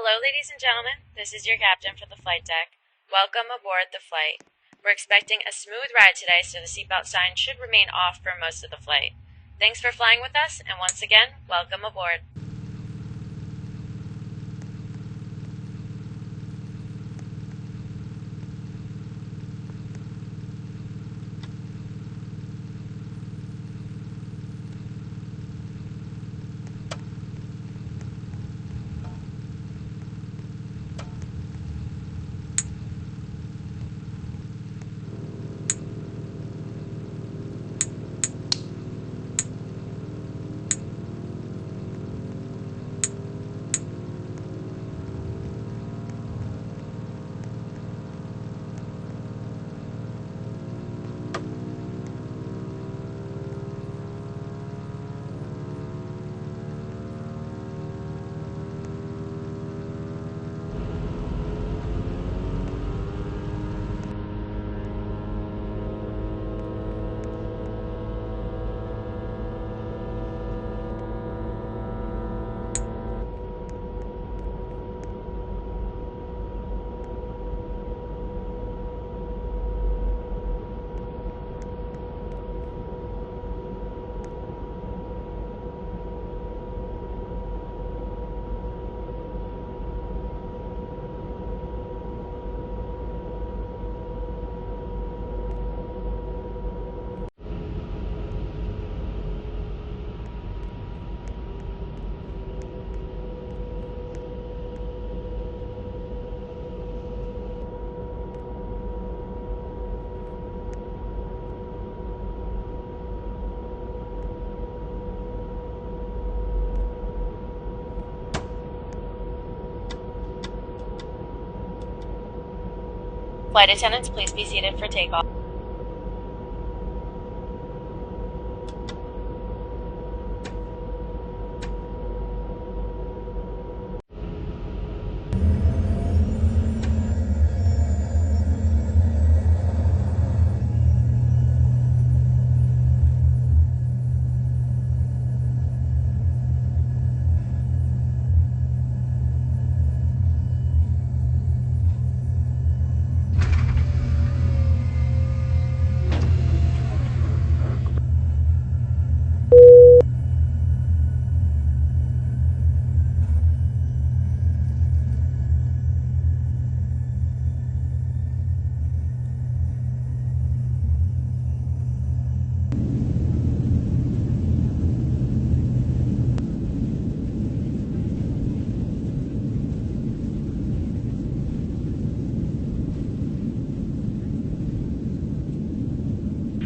Hello, ladies and gentlemen. This is your captain for the flight deck. Welcome aboard the flight. We're expecting a smooth ride today, so the seatbelt sign should remain off for most of the flight. Thanks for flying with us, and once again, welcome aboard. Flight attendants, please be seated for takeoff.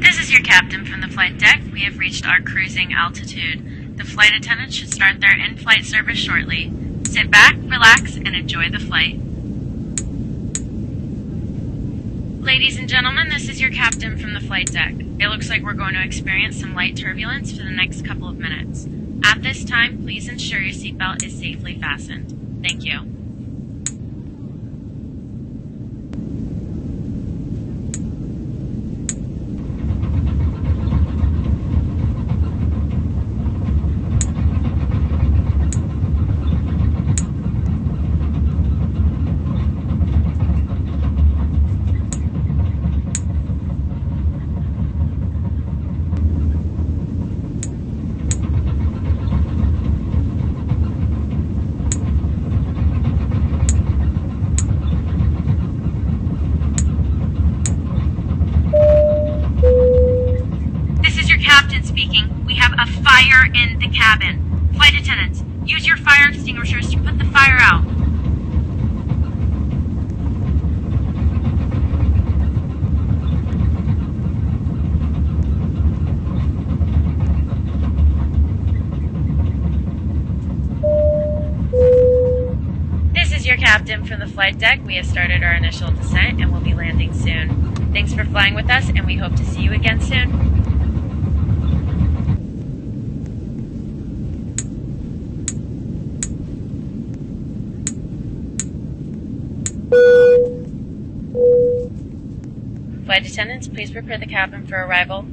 This is your captain from the flight deck. We have reached our cruising altitude. The flight attendants should start their in-flight service shortly. Sit back, relax, and enjoy the flight. Ladies and gentlemen, this is your captain from the flight deck. It looks like we're going to experience some light turbulence for the next couple of minutes. At this time, please ensure your seatbelt is safely fastened. Thank you. Captain speaking. We have a fire in the cabin. Flight attendants, use your fire extinguishers to put the fire out. This is your captain from the flight deck. We have started our initial descent and will be landing soon. Thanks for flying with us, and we hope to see you again soon. Flight attendants, please prepare the cabin for arrival.